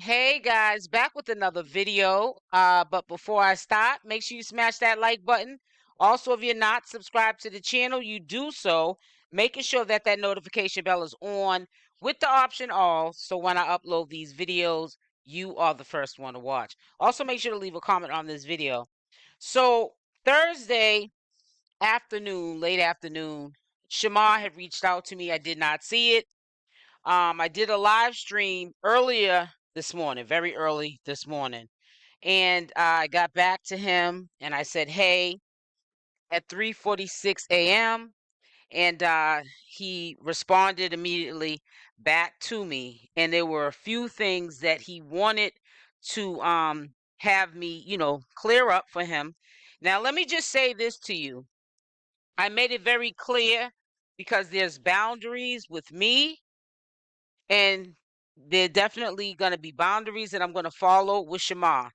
Hey guys, back with another video. But before I start, make sure you smash that like button. Also, if you're not subscribed to the channel, you do so, making sure that that notification bell is on with the option all. So when I upload these videos, you are the first one to watch. Also, make sure to leave a comment on this video. So Thursday afternoon, late afternoon, Shamar had reached out to me. I did not see it. I did a live stream earlier this morning, very early this morning, and I got back to him and I said, "Hey," at 3:46 a.m. and he responded immediately back to me, and there were a few things that he wanted to have me, clear up for him. Now, let me just say this to you. I made it very clear because there's boundaries with me, and there definitely going to be boundaries that I'm going to follow with Shamar.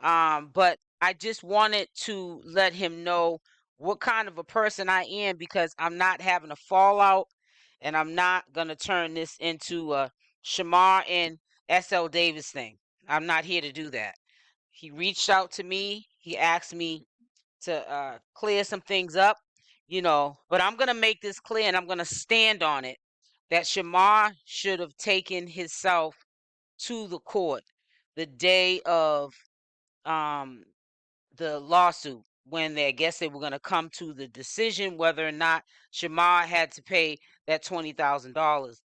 But I just wanted to let him know what kind of a person I am, because I'm not having a fallout, and I'm not going to turn this into a Shamar and SL Davis thing. I'm not here to do that. He reached out to me. He asked me to clear some things up, but I'm going to make this clear, and I'm going to stand on it, that Shamar should have taken himself to the court the day of the lawsuit, when I guess they were going to come to the decision whether or not Shamar had to pay that $20,000.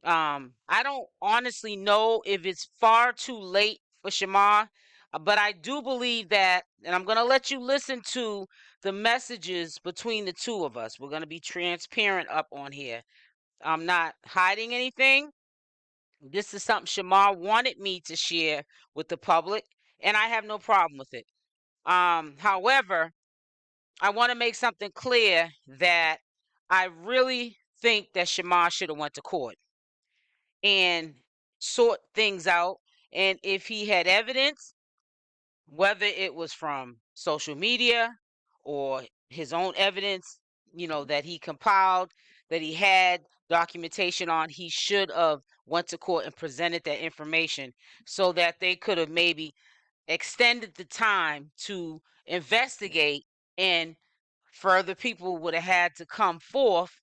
I don't honestly know if it's far too late for Shamar, but I do believe that, and I'm going to let you listen to the messages between the two of us. We're going to be transparent up on here. I'm not hiding anything. This is something Shamar wanted me to share with the public, and I have no problem with it. However, I want to make something clear that I really think that Shamar should have went to court and sort things out. And if he had evidence, whether it was from social media or his own evidence, that he compiled, that he had documentation on, he should have went to court and presented that information, so that they could have maybe extended the time to investigate, and further people would have had to come forth,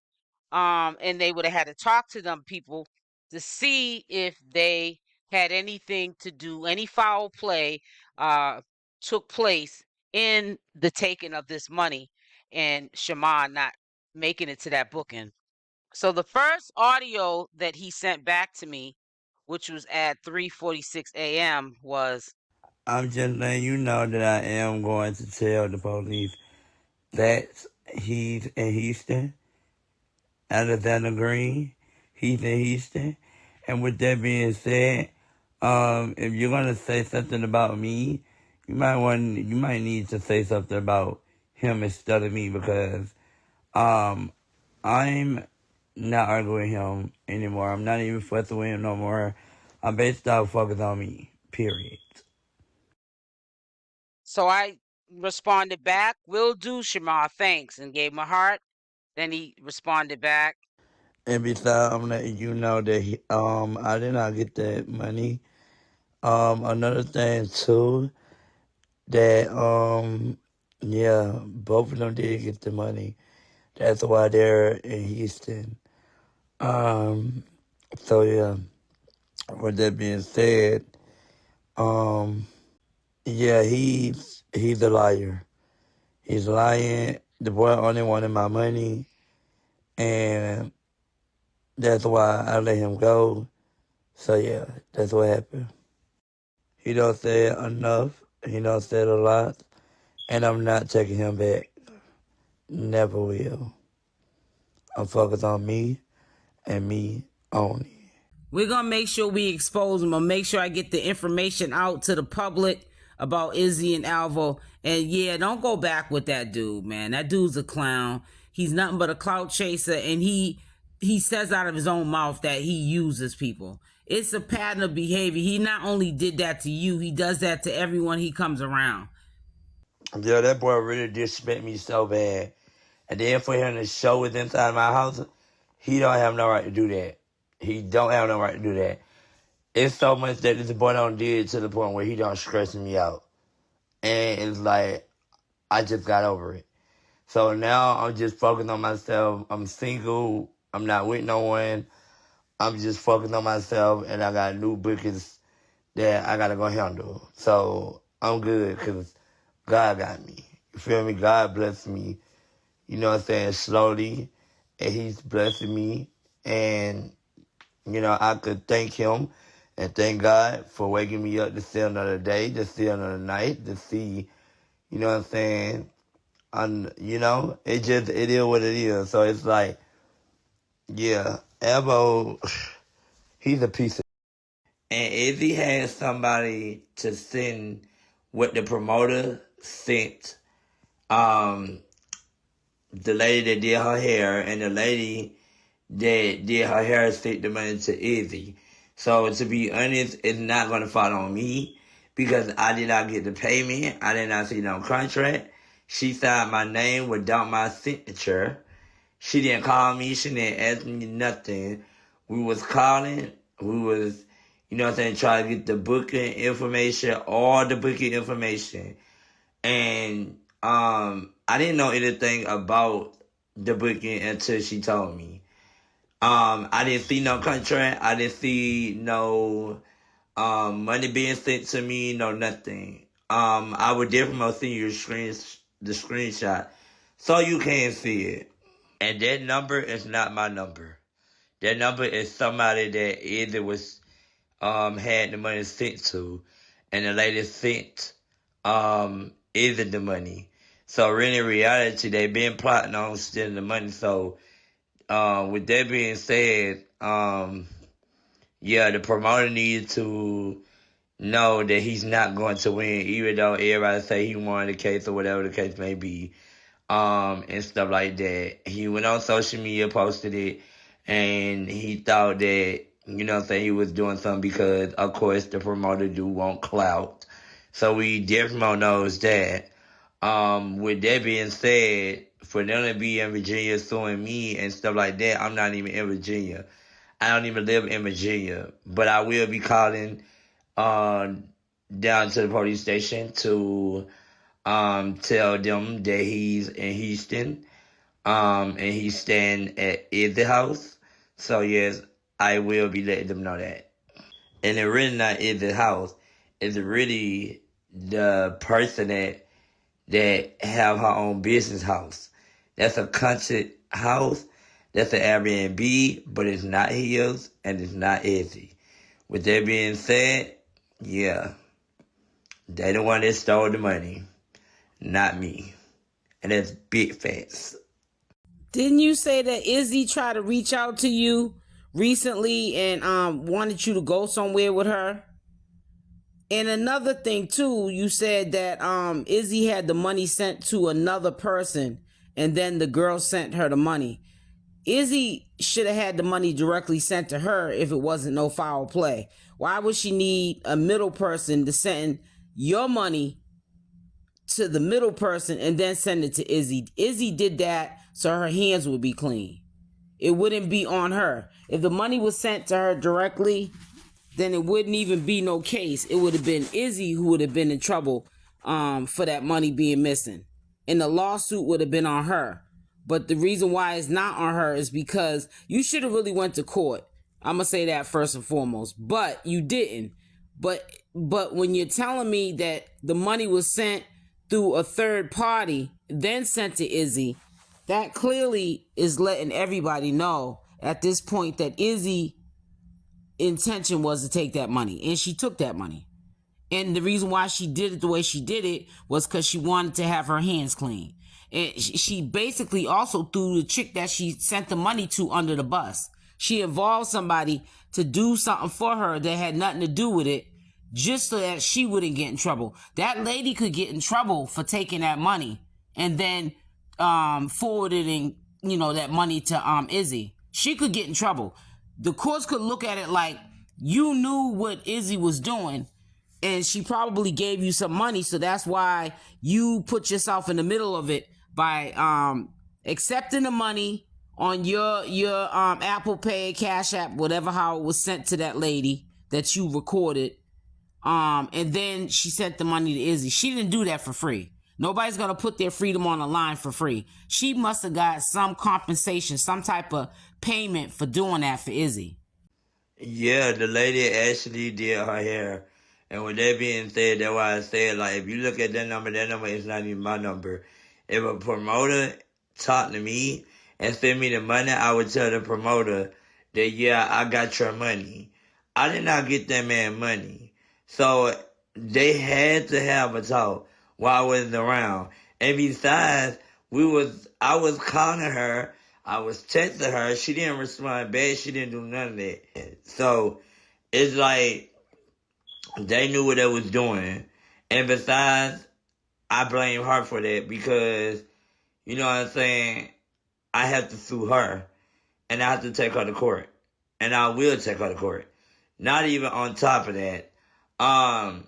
and they would have had to talk to them people to see if they had anything to do, any foul play took place in the taking of this money, and Shamar not making it to that booking. So the first audio that he sent back to me, which was at 3:46 a.m., was, I'm just letting you know that I am going to tell the police that he's in Houston, Alexander Green, he's in Houston. And with that being said, if you're gonna say something about me, you might need to say something about him instead of me, because I'm not arguing with him anymore. I'm not even fussing with him no more. I'm basically focused on me. Period. so I responded back, "Will do, Shamar, thanks," and gave him a heart. Then he responded back, And besides, I'm letting you know that I did not get that money. Another thing too, that yeah, both of them did get the money. That's why they're in Houston. So yeah. With that being said, yeah, he's a liar. He's lying. The boy only wanted my money, and that's why I let him go. So yeah, that's what happened. He don't say it enough. He don't say it a lot, and I'm not taking him back. Never will. I'm focused on me and me only. "We're going to make sure we expose him, or make sure I get the information out to the public about Izzy and Alvo. And yeah, don't go back with that dude, man. That dude's a clown. He's nothing but a clout chaser, and he says out of his own mouth that he uses people. It's a pattern of behavior. He not only did that to you, he does that to everyone he comes around." Yeah, that boy really disrespect me so bad. And then for him to show it inside my house, he don't have no right to do that. He don't have no right to do that. it's so much that this boy don't did to the point where he don't stress me out. And it's like, I just got over it. So now I'm just focused on myself. I'm single. I'm not with no one. I'm just focused on myself, and I got new bookings that I gotta go handle. So I'm good because God got me. You feel me? God blessed me. You know what I'm saying? Slowly, and He's blessing me, and you know I could thank Him and thank God for waking me up to see another day, to see another night, to see. You know what I'm saying? You know, it is what it is. So it's like, yeah, Alvo, he's a piece of. And if he had somebody to send what the promoter sent, the lady that did her hair and the lady that did her hair sent the money to Izzy. So to be honest, it's not gonna fall on me because I did not get the payment. I did not see no contract. She signed my name without my signature. She didn't call me. She didn't ask me nothing. We was calling. We was, you know what I'm saying, trying to get the booking information, all the booking information. And I didn't know anything about the booking until she told me. I didn't see no contract. I didn't see no money being sent to me, no nothing. I would definitely send you the screenshot so you can see it. And that number is not my number. That number is somebody that either was had the money sent to, and the lady sent either the money. So really, in reality, they've been plotting on stealing the money. So with that being said, yeah, the promoter needs to know that he's not going to win, even though everybody say he won the case or whatever the case may be, and stuff like that. He went on social media, posted it, and he thought that, you know what I'm saying, he was doing something because, of course, the promoter do want clout. So we definitely knows that. With that being said, for them to be in Virginia suing me and stuff like that, I'm not even in Virginia. I don't even live in Virginia, but I will be calling down to the police station to tell them that he's in Houston, and he's staying at Izzy house. So yes, I will be letting them know that. And it really not Izzy house. It's really the person that have her own business house. That's a country house. That's an Airbnb, but it's not his and it's not Izzy. With that being said, yeah, they the one that stole the money, not me. And that's big facts. Didn't you say that Izzy tried to reach out to you recently and wanted you to go somewhere with her? And another thing too, you said that Izzy had the money sent to another person and then the girl sent her the money. Izzy should have had the money directly sent to her if it wasn't no foul play. Why would she need a middle person to send your money to the middle person and then send it to Izzy? Izzy did that so her hands would be clean. It wouldn't be on her. If the money was sent to her directly, then it wouldn't even be no case. It would have been Izzy who would have been in trouble for that money being missing. And the lawsuit would have been on her. But the reason why it's not on her is because you should have really went to court. I'm going to say that first and foremost. But you didn't. But when you're telling me that the money was sent through a third party, then sent to Izzy, that clearly is letting everybody know at this point that Izzy intention was to take that money, and she took that money. And the reason why she did it the way she did it was because she wanted to have her hands clean. And she basically also threw the chick that she sent the money to under the bus. She involved somebody to do something for her that had nothing to do with it, just so that she wouldn't get in trouble. That lady could get in trouble for taking that money and then forwarding, that money to Izzy. She could get in trouble. The courts could look at it like you knew what Izzy was doing, and she probably gave you some money, so that's why you put yourself in the middle of it by accepting the money on your Apple Pay, Cash App, whatever, how it was sent to that lady, that you recorded. And then she sent the money to Izzy. She didn't do that for free. Nobody's going to put their freedom on the line for free. She must have got some compensation, some type of payment for doing that for Izzy. Yeah, the lady actually did her hair. And with that being said, that's why I said, like, if you look at that number is not even my number. If a promoter talked to me and sent me the money, I would tell the promoter that, yeah, I got your money. I did not get that man money. So they had to have a talk while I wasn't around. And besides, I was calling her, I was texting her, she didn't respond back, she didn't do none of that. So it's like they knew what they was doing. And besides, I blame her for that because, you know what I'm saying, I have to sue her and I have to take her to court. And I will take her to court. Not even on top of that. Alvo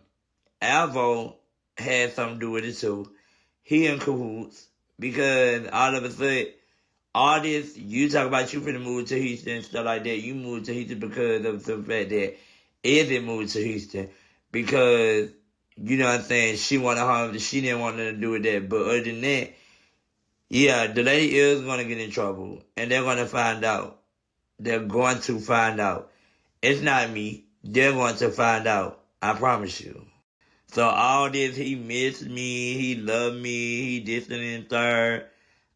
had something to do with it too. He in cahoots because all of a sudden, all this, you talk about you finna move to Houston and stuff like that. You moved to Houston because of the fact that Izzy moved to Houston because, you know what I'm saying, she wanted her, she didn't want nothing to do with that. But other than that, yeah, the lady is going to get in trouble. And they're going to find out. They're going to find out. It's not me. They're going to find out. I promise you. So all this, he missed me, he loved me, he this and third.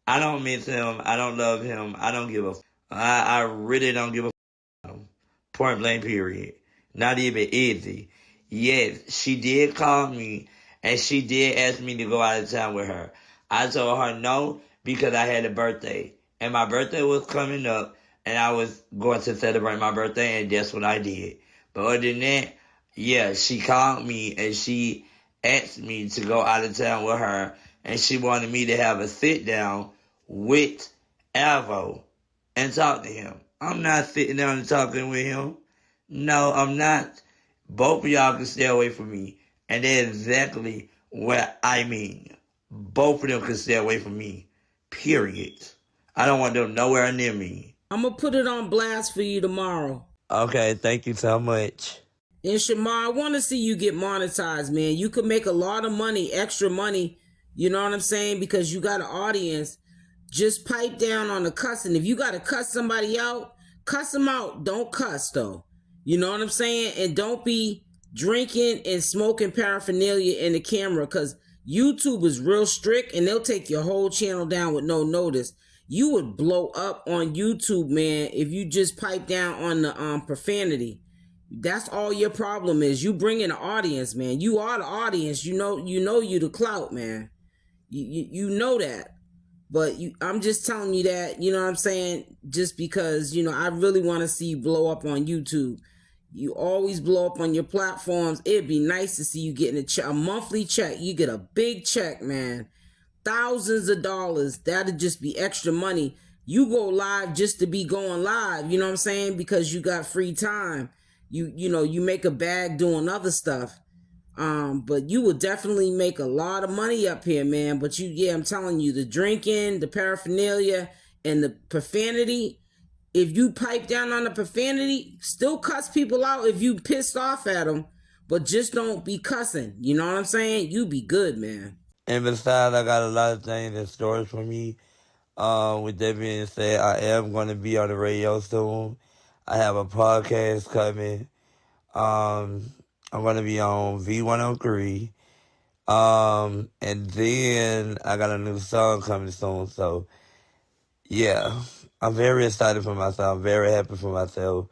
I don't miss him. I don't love him. I don't give a f. I really don't give a f. Point blank period. Not even Izzy. Yes, she did call me and she did ask me to go out of town with her. I told her no because I had a birthday. And my birthday was coming up and I was going to celebrate my birthday and that's what I did. But other than that, yeah, she called me and she asked me to go out of town with her and she wanted me to have a sit down with Alvo and talk to him. I'm not sitting down and talking with him. No, I'm not. Both of y'all can stay away from me. And that's exactly what I mean. Both of them can stay away from me. Period. I don't want them nowhere near me. I'm going to put it on blast for you tomorrow. Okay, thank you so much. And Shamar, I want to see you get monetized, man. You could make a lot of money, extra money, you know what I'm saying? Because you got an audience. Just pipe down on the cussing. If you got to cuss somebody out, cuss them out. Don't cuss, though. You know what I'm saying? And don't be drinking and smoking paraphernalia in the camera because YouTube is real strict and they'll take your whole channel down with no notice. You would blow up on YouTube, man, if you just pipe down on the profanity. That's all your problem is. You bring in an audience, man. You are the audience. You know you the clout, man. You know that. But I'm just telling you that, you know what I'm saying? Just because, you know, I really want to see you blow up on YouTube. You always blow up on your platforms. It'd be nice to see you getting a monthly check. You get a big check, man. Thousands of dollars. That'd just be extra money. You go live just to be going live, you know what I'm saying? Because you got free time. You know, you make a bag doing other stuff. But you will definitely make a lot of money up here, man. But I'm telling you, the drinking, the paraphernalia, and the profanity, if you pipe down on the profanity, still cuss people out if you pissed off at them, but just don't be cussing. You know what I'm saying? You be good, man. And besides, I got a lot of things in stores for me. With that being said, I am going to be on the radio soon. I have a podcast coming. I'm going to be on V103. And then I got a new song coming soon. So, yeah, I'm very excited for myself. I'm very happy for myself.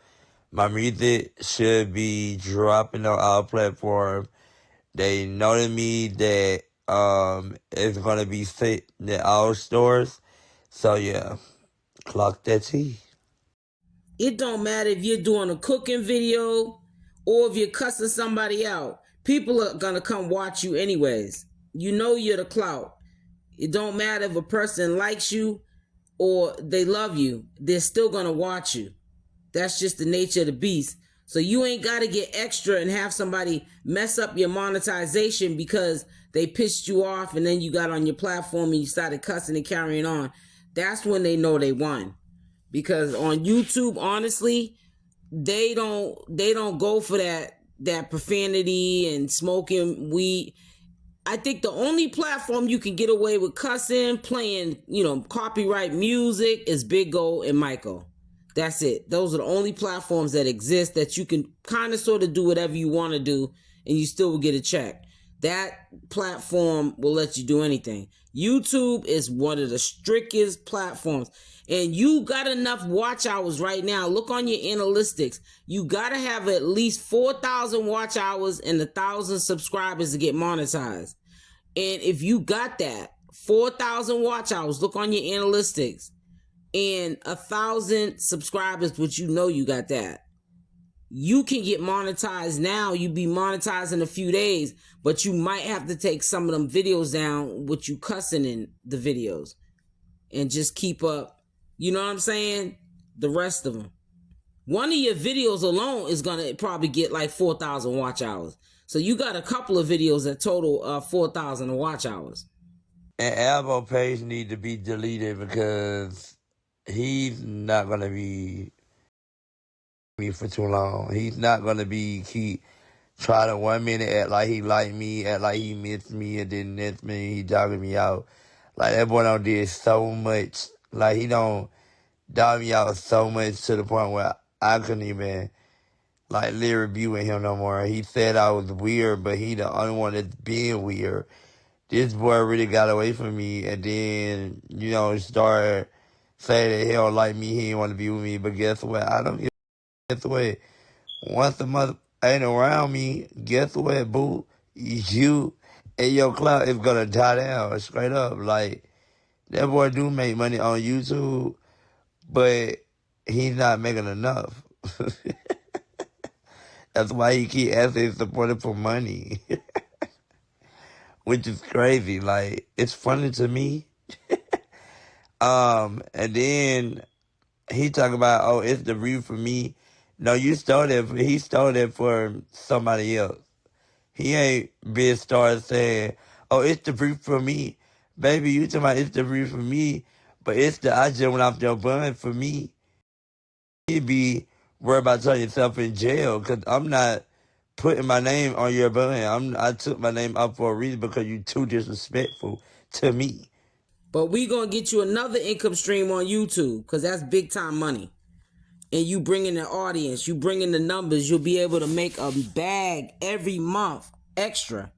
My music should be dropping on all platforms. They noted me that it's going to be fit in all stores. So, yeah, clock that T. It don't matter if you're doing a cooking video or if you're cussing somebody out. People are going to come watch you anyways. You know you're the clout. It don't matter if a person likes you or they love you. They're still going to watch you. That's just the nature of the beast. So you ain't got to get extra and have somebody mess up your monetization because they pissed you off and then you got on your platform and you started cussing and carrying on. That's when they know they won. Because on YouTube, honestly, they don't go for that profanity and smoking weed. I think the only platform you can get away with cussing, playing, copyright music is Big O and Michael. That's it. Those are the only platforms that exist that you can kind of sort of do whatever you want to do and you still will get a check. That platform will let you do anything. YouTube is one of the strictest platforms. And you got enough watch hours right now. Look on your analytics. You got to have at least 4,000 watch hours and 1,000 subscribers to get monetized. And if you got that, 4,000 watch hours, look on your analytics, and 1,000 subscribers, which you got that, you can get monetized now. You be monetized in a few days, but you might have to take some of them videos down with you cussing in the videos and just keep up, you know what I'm saying, the rest of them. One of your videos alone is going to probably get like 4,000 watch hours. So you got a couple of videos that total 4,000 watch hours. And Alvo page need to be deleted because he's not going to be me for too long. He's not going to be keep trying to 1 minute act like he like me, act like he missed me, and then next minute he dogging me out. Like, that boy don't did so much. Like, he don't dog me out so much to the point where I couldn't even, like, literally be with him no more. He said I was weird, but he the only one that's being weird. This boy really got away from me and then, started saying that he don't like me, he didn't want to be with me. But guess what? I don't guess what? Once the mother ain't around me, guess what, boo? You and your clout is going to die down, straight up. Like, that boy do make money on YouTube, but he's not making enough. That's why he keep asking his supporter for money. Which is crazy. Like, it's funny to me. And then he talk about, oh, it's the view for me. No, he stole that for somebody else. He ain't been started saying, oh, it's the view for me. Baby, you talking about it's the view for me, but it's the I just went off your bun for me. You'd be worried about turning yourself in jail because I'm not putting my name on your bun. I took my name up for a reason because you too disrespectful to me. But we going to get you another income stream on YouTube because that's big time money. And you bring in the audience, you bring in the numbers, you'll be able to make a bag every month extra.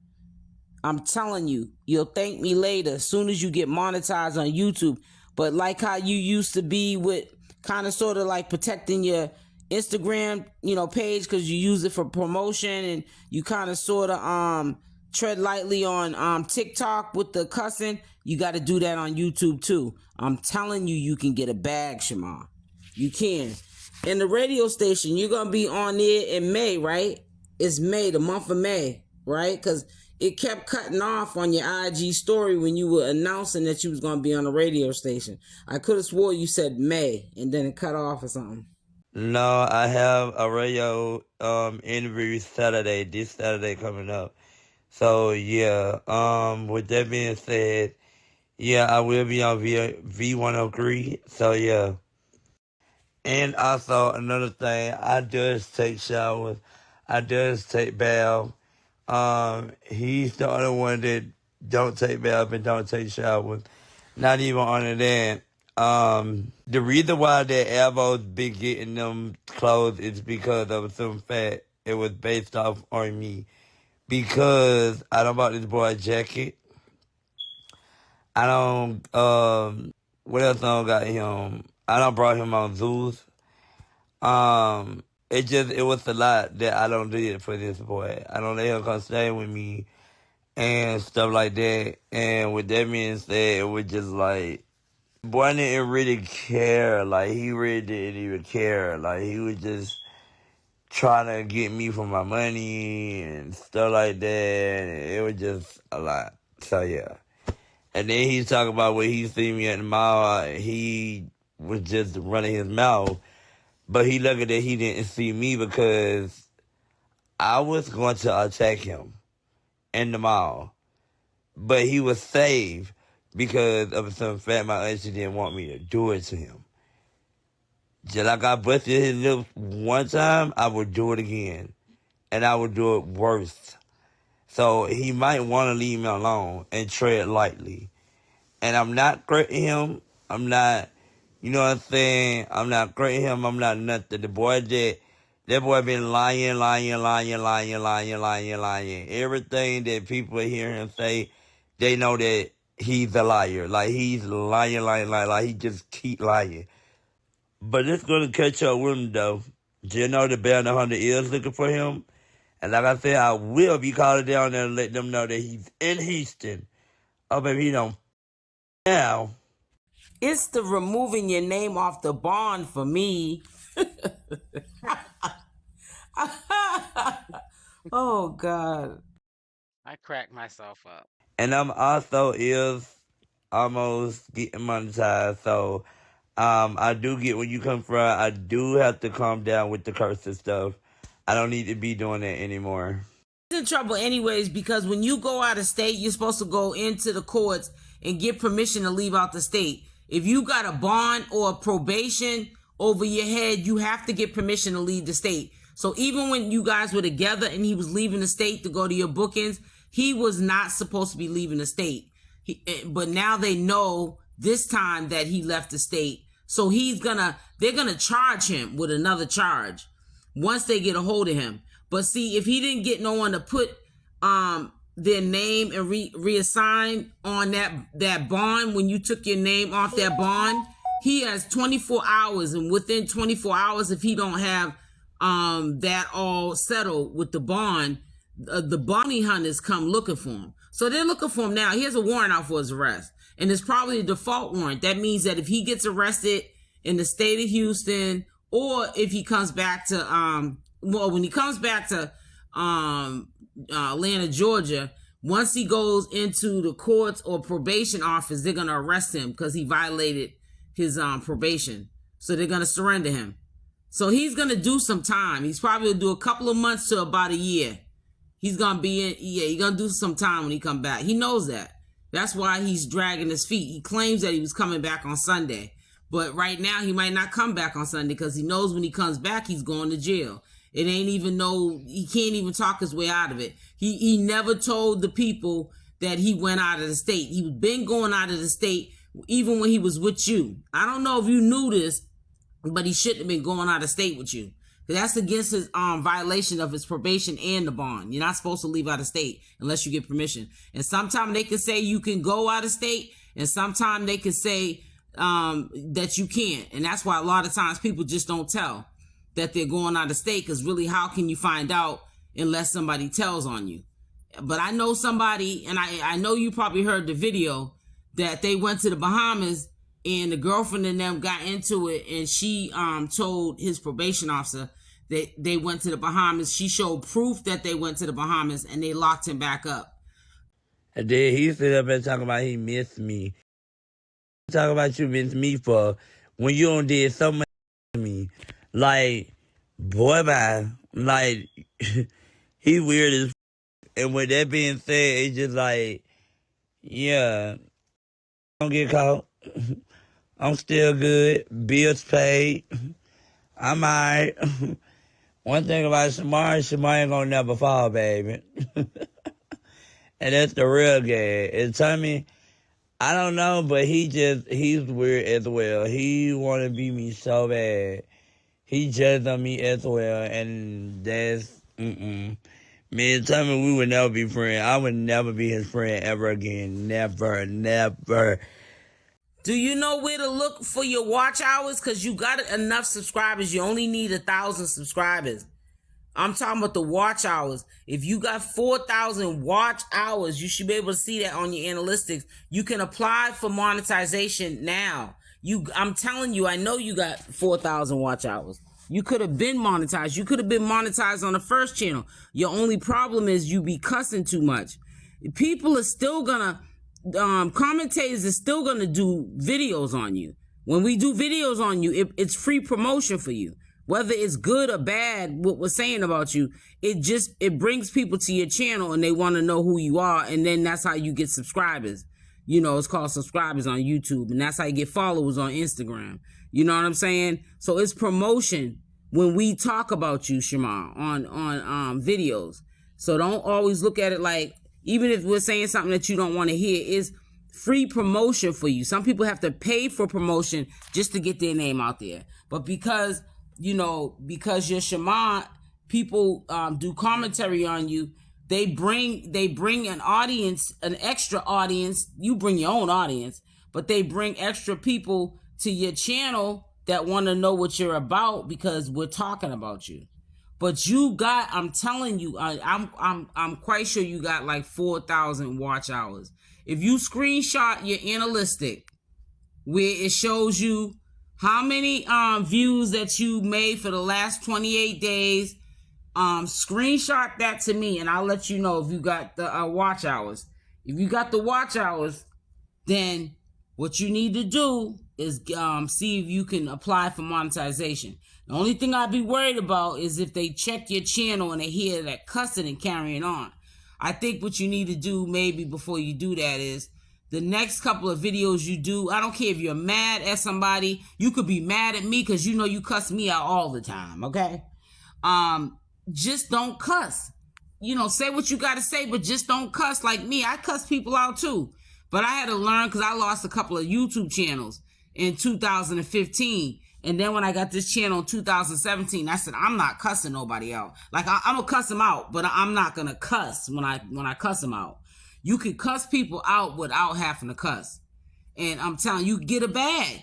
I'm telling you, you'll thank me later as soon as you get monetized on YouTube. But like how you used to be with kind of sort of like protecting your Instagram, page because you use it for promotion and you kind of sort of tread lightly on TikTok with the cussing, you got to do that on YouTube too. I'm telling you, you can get a bag, Shamar. You can. And the radio station, you're going to be on there in May, right? It's May, the month of May, right? Because it kept cutting off on your IG story when you were announcing that you was going to be on a radio station. I could have swore you said May and then it cut off or something. No, I have a radio interview this Saturday coming up. So yeah, with that being said, yeah, I will be on V103. So yeah. And also another thing, I does take showers. I does take baths. He's the only one that don't take baths and don't take showers. Not even on that. The reason why that Alvo's been getting them clothes is because of some fact it was based off on me. Because I don't bought this boy a jacket. I don't, what else I don't got him? I don't brought him on Zeus. It was a lot that I don't do it for this boy. I don't let him come stay with me and stuff like that. And with that being said, it was just like, boy didn't really care. Like, he really didn't even care. Like, he was just trying to get me for my money and stuff like that. And it was just a lot. So, yeah. And then he's talking about when he see me at the mall, he was just running his mouth. But he lucky that he didn't see me because I was going to attack him in the mall. But he was saved because of some fact my auntie didn't want me to do it to him. just like I busted his lips one time, I would do it again. And I would do it worse. So he might want to leave me alone and tread lightly. And I'm not hurting him. I'm not, you know what I'm saying? I'm not hurting him. I'm not nothing. That boy been lying. Everything that people hear him say, they know that he's a liar. Like, he's lying. Like, he just keep lying. But it's going to catch up with him, though. You know the band 100 is looking for him. And like I said, I will be calling down there and let them know that he's in Houston. Oh, baby, he don't now. It's the removing your name off the bond for me. Oh, God. I cracked myself up. And I'm also is almost getting monetized. So I do get where you come from. I do have to calm down with the curse and stuff. I don't need to be doing that anymore. In trouble anyways, because when you go out of state, you're supposed to go into the courts and get permission to leave out the state. If you got a bond or a probation over your head, you have to get permission to leave the state. So even when you guys were together and he was leaving the state to go to your bookings, he was not supposed to be leaving the state. But now they know this time that he left the state. So they're gonna charge him with another charge once they get a hold of him. But see, if he didn't get no one to put their name and reassign on that bond, when you took your name off that bond, he has 24 hours. And within 24 hours, if he don't have that all settled with the bond, the bounty hunters come looking for him. So they're looking for him now. He has a warrant out for his arrest. And it's probably a default warrant. That means that if he gets arrested in the state of Houston, or if he comes back to when he comes back to Atlanta, Georgia, once he goes into the courts or probation office, they're going to arrest him because he violated his probation. So they're going to surrender him. So he's going to do some time. He's probably going to do a couple of months to about a year. He's going to be he's going to do some time when he come back. He knows that. That's why he's dragging his feet. He claims that he was coming back on Sunday. But right now, he might not come back on Sunday because he knows when he comes back, he's going to jail. It ain't even he can't even talk his way out of it. He never told the people that he went out of the state. He been going out of the state even when he was with you. I don't know if you knew this, but he shouldn't have been going out of state with you. That's against his violation of his probation and the bond. You're not supposed to leave out of state unless you get permission. And sometimes they can say you can go out of state, and sometimes they can say that you can't. And that's why a lot of times people just don't tell that they're going out of state, because really, how can you find out unless somebody tells on you? But I know somebody, and I know you probably heard the video, that they went to the Bahamas and the girlfriend and them got into it, and she told his probation officer that they went to the Bahamas. She showed proof that they went to the Bahamas, and they locked him back up. And then he stood up and talking about he missed me. Talk about you miss me for when you done did so much to me. Like, boy, man, like, he weird as and with that being said, it's just like, yeah, don't get caught. I'm still good. Bills paid. I'm alright. One thing about Shamar ain't gonna never fall, baby. And that's the real guy. And Tommy, I don't know, but he's weird as well. He wanna be me so bad. He judged on me as well, and that's, Me and Tommy, we would never be friends. I would never be his friend ever again. Never, never. Do you know where to look for your watch hours? Because you got enough subscribers. You only need 1,000 subscribers. I'm talking about the watch hours. If you got 4,000 watch hours, you should be able to see that on your analytics. You can apply for monetization now. I'm telling you, I know you got 4,000 watch hours. You could have been monetized. You could have been monetized on the first channel. Your only problem is you be cussing too much. People are still gonna, commentators are still gonna do videos on you. When we do videos on you, it's free promotion for you. Whether it's good or bad, what we're saying about you, it brings people to your channel and they want to know who you are. And then that's how you get subscribers. You know, it's called subscribers on YouTube, and that's how you get followers on Instagram. You know what I'm saying? So it's promotion when we talk about you, Shamar, on videos. So don't always look at it like, even if we're saying something that you don't want to hear, it's free promotion for you. Some people have to pay for promotion just to get their name out there. But because you're Shamar, people do commentary on you. They bring an audience, an extra audience. You bring your own audience, but they bring extra people to your channel that want to know what you're about because we're talking about you. But I'm telling you, I'm quite sure you got like 4,000 watch hours. If you screenshot your analytic where it shows you how many views that you made for the last 28 days, screenshot that to me and I'll let you know if you got the watch hours. If you got the watch hours, then what you need to do is see if you can apply for monetization. The only thing I'd be worried about is if they check your channel and they hear that cussing and carrying on. I think what you need to do maybe before you do that is the next couple of videos you do, I don't care if you're mad at somebody, you could be mad at me because you know you cuss me out all the time, okay? Just don't cuss. Say what you got to say, but just don't cuss like me. I cuss people out too. But I had to learn because I lost a couple of YouTube channels in 2015. And then when I got this channel in 2017, I said, I'm not cussing nobody out. Like, I'm going to cuss them out, but I'm not going to cuss when I cuss them out. You can cuss people out without having to cuss. And I'm telling you, get a bag.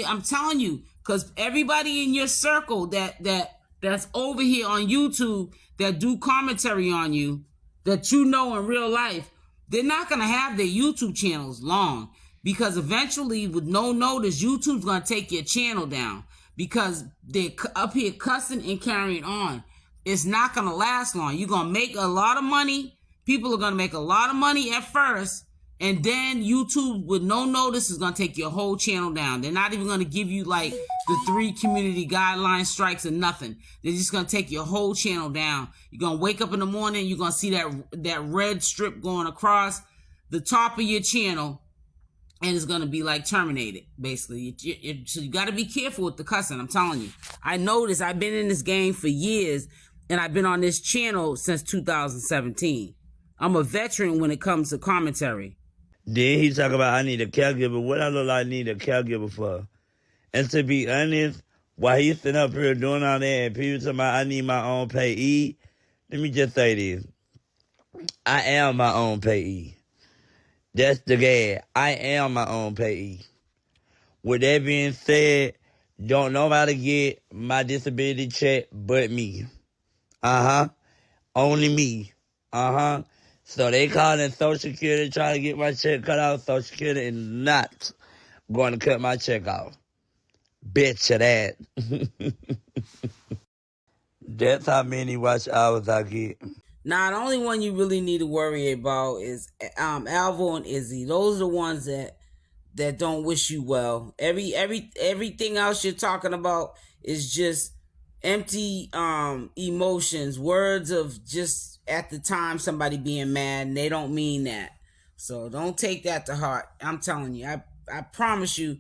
I'm telling you, because everybody in your circle that's over here on YouTube that do commentary on you, that you know in real life, they're not going to have their YouTube channels long because eventually with no notice, YouTube's going to take your channel down because they're up here cussing and carrying on. It's not going to last long. You're going to make a lot of money. People are going to make a lot of money at first. And then YouTube with no notice is going to take your whole channel down. They're not even going to give you like the 3 community guideline strikes or nothing. They're just going to take your whole channel down. You're going to wake up in the morning. You're going to see that red strip going across the top of your channel. And it's going to be like terminated, basically. So you got to be careful with the cussing. I'm telling you. I noticed I've been in this game for years. And I've been on this channel since 2017. I'm a veteran when it comes to commentary. Then he talk about I need a caregiver. What I look like I need a caregiver for? And to be honest, while he's sitting up here doing all that and people talking about I need my own payee, let me just say this. I am my own payee. That's the guy. I am my own payee. With that being said, don't nobody get my disability check but me. Only me. So they calling Social Security trying to get my check cut off. Social Security is not going to cut my check off. Bet you that. That's how many watch hours I get. Now, the only one you really need to worry about is Alvo and Izzy. Those are the ones that don't wish you well. Everything else you're talking about is just empty emotions, words of just at the time somebody being mad, and they don't mean that. So don't take that to heart. I'm telling you, I promise you,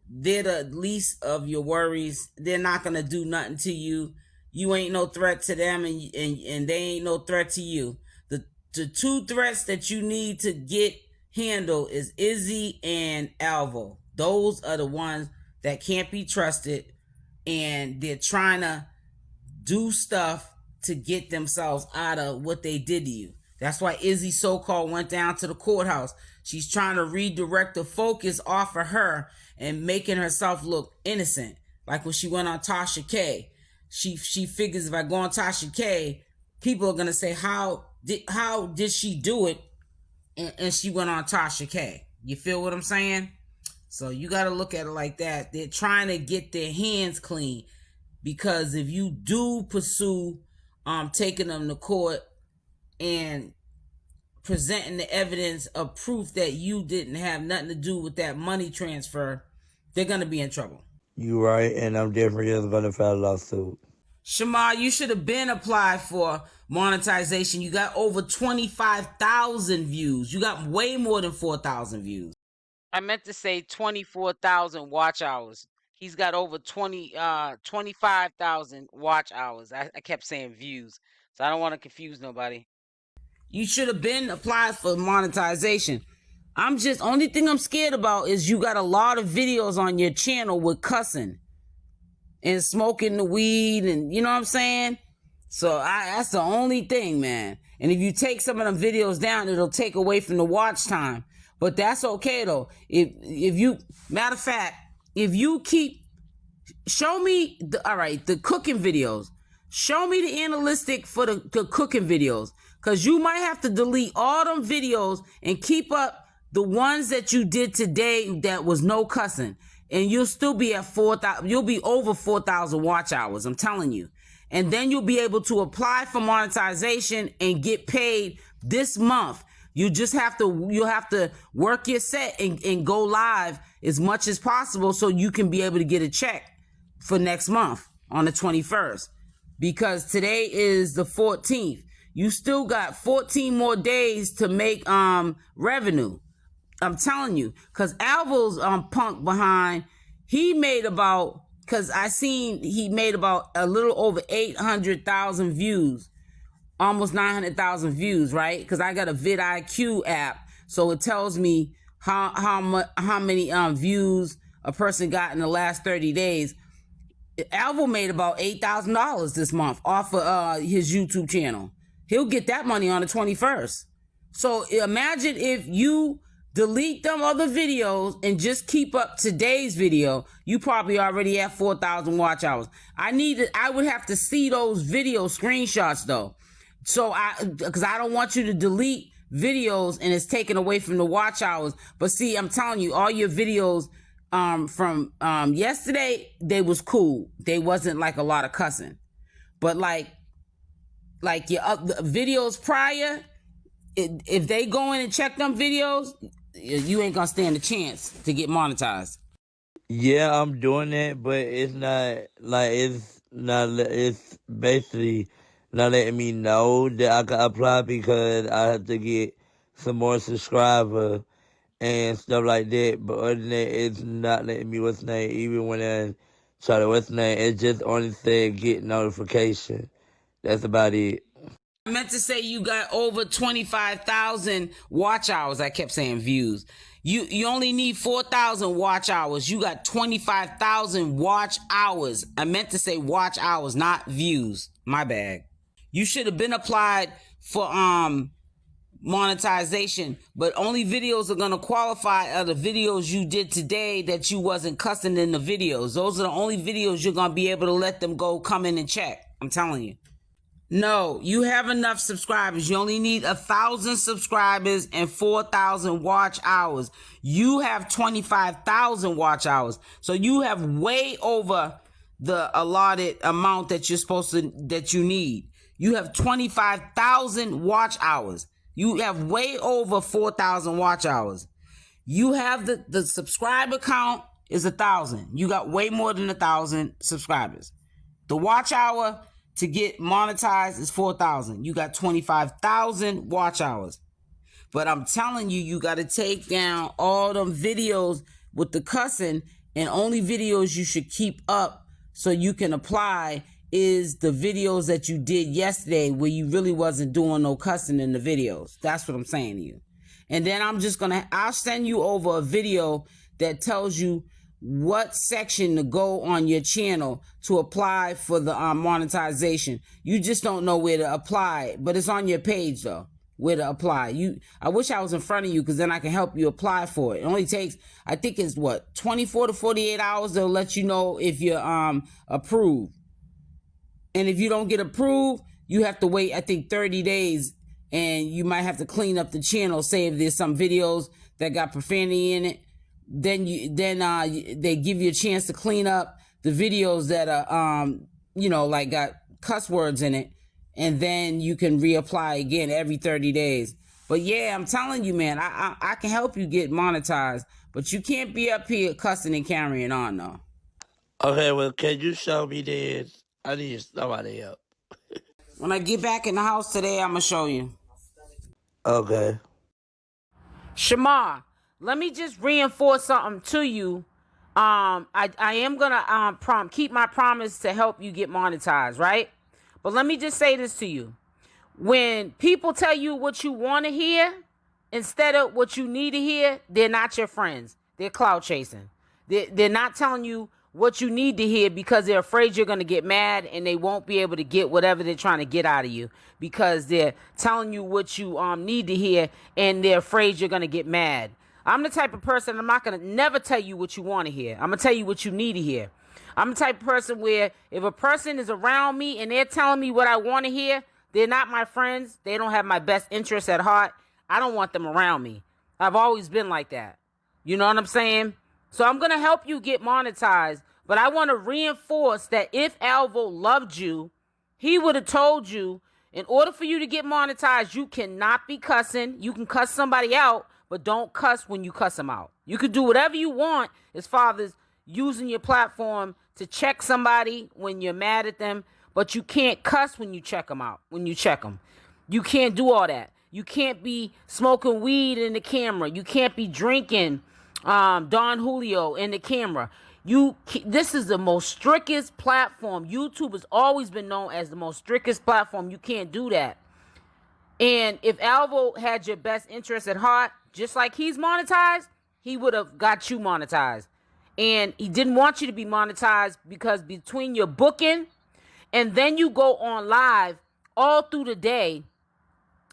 they're the least of your worries. They're not gonna do nothing to you. You ain't no threat to them, and they ain't no threat to you. The 2 threats that you need to get handled is Izzy and Alvo. Those are the ones that can't be trusted, and they're trying to do stuff to get themselves out of what they did to you. That's why Izzy so-called went down to the courthouse. She's trying to redirect the focus off of her and making herself look innocent. Like when she went on Tasha K. She figures if I go on Tasha K, people are going to say, how did she do it? And she went on Tasha K. You feel what I'm saying? So you got to look at it like that. They're trying to get their hands clean. Because if you do pursue taking them to court and presenting the evidence of proof that you didn't have nothing to do with that money transfer, they're going to be in trouble. You right, and I'm definitely just going to file a lawsuit. Shamar, you should have been applied for monetization. You got over 25,000 views. You got way more than 4,000 views. I meant to say 24,000 watch hours. He's got over 25,000 watch hours. I kept saying views, so I don't want to confuse nobody. You should have been applied for monetization. Only thing I'm scared about is you got a lot of videos on your channel with cussing and smoking the weed, and you know what I'm saying? So that's the only thing, man. And if you take some of them videos down, it'll take away from the watch time. But that's okay though. If you, matter of fact, if you keep, show me the cooking videos. Show me the analytic for the cooking videos, because you might have to delete all them videos and keep up the ones that you did today that was no cussing, and you'll still be at 4,000. You'll be over 4,000 watch hours. I'm telling you. And then you'll be able to apply for monetization and get paid this month. You'll have to work your set and go live as much as possible so you can be able to get a check for next month on the 21st. Because today is the 14th. You still got 14 more days to make revenue. I'm telling you, because Alvo's punk behind, he made about, because he made about a little over 800,000 views, almost 900,000 views, right? Because I got a vidIQ app, so it tells me how many views a person got in the last 30 days. Alvo made about $8,000 this month off of his YouTube channel. He'll get that money on the 21st. So imagine if you delete them other videos and just keep up today's video, you probably already have 4,000 watch hours. I would have to see those video screenshots though. So because I don't want you to delete videos and it's taken away from the watch hours. But see, I'm telling you, all your videos from yesterday, they was cool. They wasn't like a lot of cussing. But like your videos prior, if they go in and check them videos, you ain't gonna stand a chance to get monetized. Yeah, I'm doing that, but it's basically not letting me know that I can apply because I have to get some more subscribers and stuff like that. But other than that, it's not letting me even when I try to it just only said get notification. That's about it. I meant to say you got over 25,000 watch hours. I kept saying views. You only need 4,000 watch hours. You got 25,000 watch hours. I meant to say watch hours, not views. My bad. You should have been applied for monetization, but only videos are going to qualify are the videos you did today that you wasn't cussing in the videos. Those are the only videos you're going to be able to let them go come in and check. I'm telling you. No, you have enough subscribers. You only need 1,000 subscribers and 4,000 watch hours. You have 25,000 watch hours. So you have way over the allotted amount that that you need. You have 25,000 watch hours. You have way over 4,000 watch hours. You have the subscriber count is 1,000. You got way more than 1,000 subscribers. The watch hour to get monetized is 4,000. You got 25,000 watch hours. But I'm telling you, you got to take down all them videos with the cussing, and only videos you should keep up so you can apply is the videos that you did yesterday where you really wasn't doing no cussing in the videos. That's what I'm saying to you. And then I'll send you over a video that tells you what section to go on your channel to apply for the monetization. You just don't know where to apply, but it's on your page though, where to apply. I wish I was in front of you because then I can help you apply for it. It only takes, I think it's 24 to 48 hours. They'll let you know if you're approved. And if you don't get approved, you have to wait, I think 30 days, and you might have to clean up the channel. Say if there's some videos that got profanity in it, then they give you a chance to clean up the videos that are like got cuss words in it, and then you can reapply again every 30 days. But yeah, I'm telling you, man, I can help you get monetized, but you can't be up here cussing and carrying on though. Okay, well, can you show me this? I need somebody help. When I get back in the house today, I'm gonna show you. Okay. Shamar, let me just reinforce something to you I am gonna keep my promise to help you get monetized, right? But let me just say this to you. When people tell you what you want to hear instead of what you need to hear, they're not your friends. They're clout chasing. They're not telling you what you need to hear because they're afraid you're going to get mad and they won't be able to get whatever they're trying to get out of you because they're telling you what you need to hear and they're afraid you're going to get mad. I'm the type of person, I'm not going to never tell you what you want to hear. I'm going to tell you what you need to hear. I'm the type of person where if a person is around me and they're telling me what I want to hear, they're not my friends. They don't have my best interests at heart. I don't want them around me. I've always been like that. You know what I'm saying? So I'm going to help you get monetized. But I want to reinforce that if Alvo loved you, he would have told you, in order for you to get monetized, you cannot be cussing. You can cuss somebody out, but don't cuss when you cuss them out. You could do whatever you want as far as using your platform to check somebody when you're mad at them, but you can't cuss when you check them out, when you check them. You can't do all that. You can't be smoking weed in the camera. You can't be drinking Don Julio in the camera. This is the most strictest platform. YouTube has always been known as the most strictest platform. You can't do that. And if Alvo had your best interest at heart, just like he's monetized, he would have got you monetized. And he didn't want you to be monetized because between your booking and then you go on live all through the day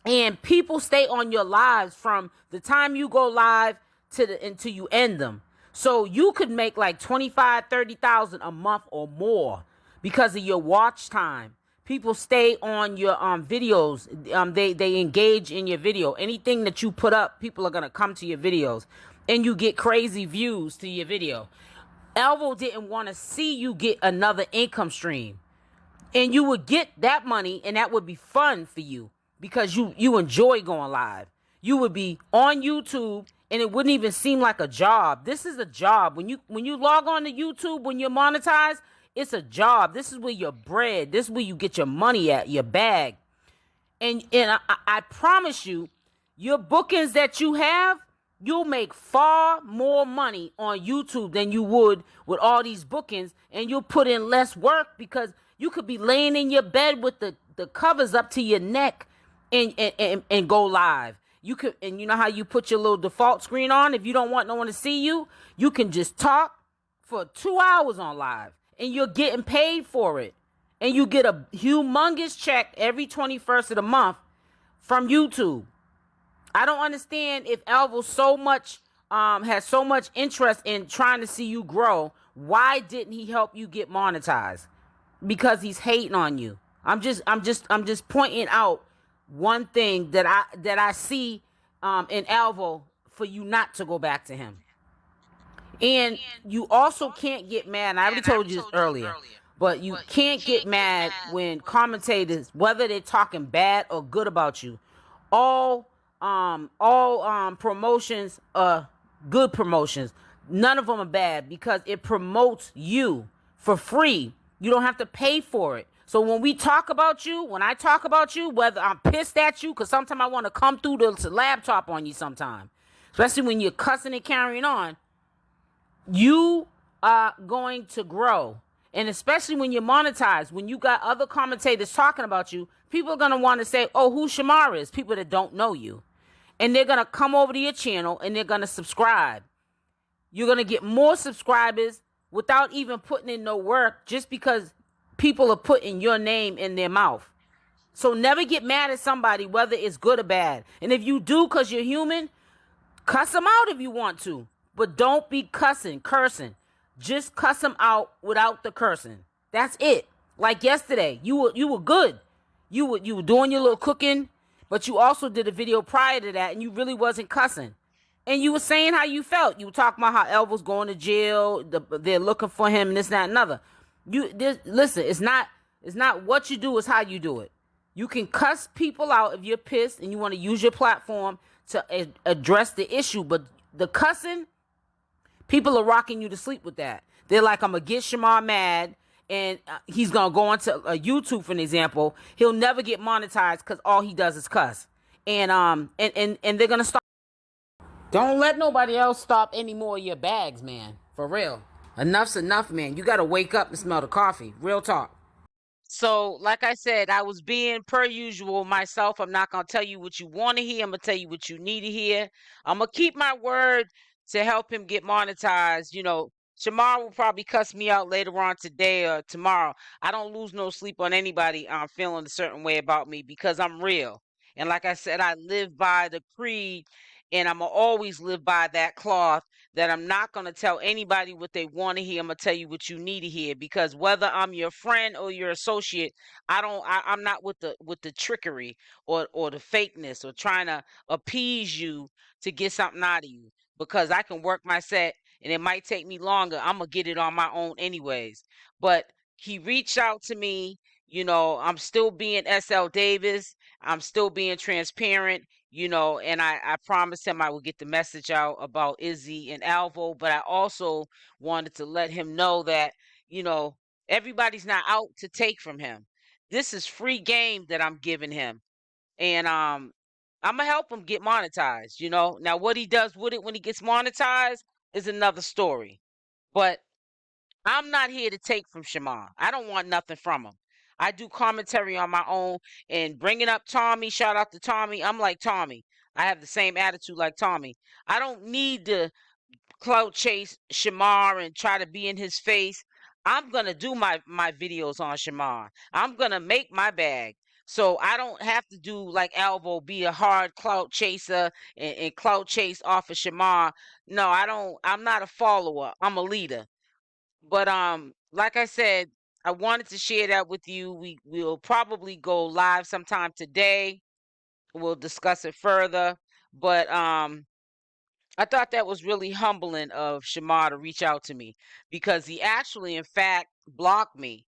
and people stay on your lives from the time you go live until you end them. So you could make like 25, 30,000 a month or more because of your watch time. People stay on your videos. They engage in your video. Anything that you put up, people are going to come to your videos. And you get crazy views to your video. Alvo didn't want to see you get another income stream. And you would get that money and that would be fun for you because you enjoy going live. You would be on YouTube and it wouldn't even seem like a job. This is a job. When you log on to YouTube, when you're monetized, it's a job. This is where your bread, this is where you get your money at, your bag. And I promise you, your bookings that you have, you'll make far more money on YouTube than you would with all these bookings, and you'll put in less work because you could be laying in your bed with the covers up to your neck and go live. You could, and you know how you put your little default screen on? If you don't want no one to see you, you can just talk for 2 hours on live and you're getting paid for it. And you get a humongous check every 21st of the month from YouTube. I don't understand if Alvo has so much interest in trying to see you grow. Why didn't he help you get monetized? Because he's hating on you. I'm just pointing out one thing that I see in Alvo for you not to go back to him. And you also can't get mad. And I already told you this earlier. But you can't get mad when commentators, whether they're talking bad or good about you, all promotions are good promotions. None of them are bad because it promotes you for free. You don't have to pay for it. So when I talk about you, whether I'm pissed at you, because sometimes I want to come through the laptop on you sometime, especially when you're cussing and carrying on, you are going to grow. And especially when you're monetized, when you got other commentators talking about you, people are going to want to say, oh, who Shamar is? People that don't know you. And they're going to come over to your channel and they're going to subscribe. You're going to get more subscribers without even putting in no work just because people are putting your name in their mouth. So never get mad at somebody, whether it's good or bad. And if you do because you're human, cuss them out if you want to. But don't be cursing. Just cuss them out without the cursing. That's it. Like yesterday, you were good. You were doing your little cooking, but you also did a video prior to that, and you really wasn't cussing. And you were saying how you felt. You were talking about how Elvo's going to jail. They're looking for him, and this, that, and another. Listen. It's not what you do. It's how you do it. You can cuss people out if you're pissed and you want to use your platform to address the issue, but the cussing. People are rocking you to sleep with that. They're like, I'm going to get Shamar mad, and he's going to go onto YouTube, for an example. He'll never get monetized because all he does is cuss. And they're going to stop. Don't let nobody else stop any more of your bags, man. For real. Enough's enough, man. You gotta wake up and smell the coffee. Real talk. So, like I said, I was being per usual myself. I'm not going to tell you what you want to hear. I'm going to tell you what you need to hear. I'm going to keep my word to help him get monetized. You know, Shamar will probably cuss me out later on today or tomorrow. I don't lose no sleep on anybody feeling a certain way about me because I'm real. And like I said, I live by the creed, and I'm going to always live by that cloth, that I'm not going to tell anybody what they want to hear. I'm going to tell you what you need to hear, because whether I'm your friend or your associate, I'm not with the trickery or the fakeness or trying to appease you to get something out of you, because I can work my set and it might take me longer. I'm going to get it on my own anyways. But he reached out to me. You know, I'm still being SL Davis. I'm still being transparent, you know, and I promised him I would get the message out about Izzy and Alvo, but I also wanted to let him know that, you know, everybody's not out to take from him. This is free game that I'm giving him. And I'm gonna help him get monetized, you know. Now what he does with it when he gets monetized is another story. But I'm not here to take from Shamar. I don't want nothing from him. I do commentary on my own, and bringing up Tommy, shout out to Tommy. I'm like Tommy. I have the same attitude like Tommy. I don't need to clout chase Shamar and try to be in his face. I'm going to do my videos on Shamar. I'm going to make my bag. So I don't have to do like Alvo, be a hard clout chaser and clout chase off of Shamar. No, I don't. I'm not a follower. I'm a leader. But like I said, I wanted to share that with you. We'll probably go live sometime today. We'll discuss it further. But I thought that was really humbling of Shamar to reach out to me, because he actually, in fact, blocked me.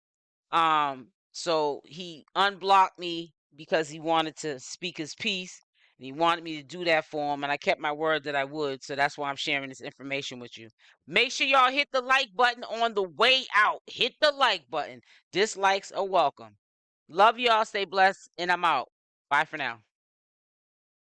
So he unblocked me because he wanted to speak his piece, and he wanted me to do that for him, and I kept my word that I would. So that's why I'm sharing this information with you. Make sure y'all hit the like button on the way out. Hit the like button. Dislikes are welcome. Love y'all. Stay blessed, and I'm out. Bye for now.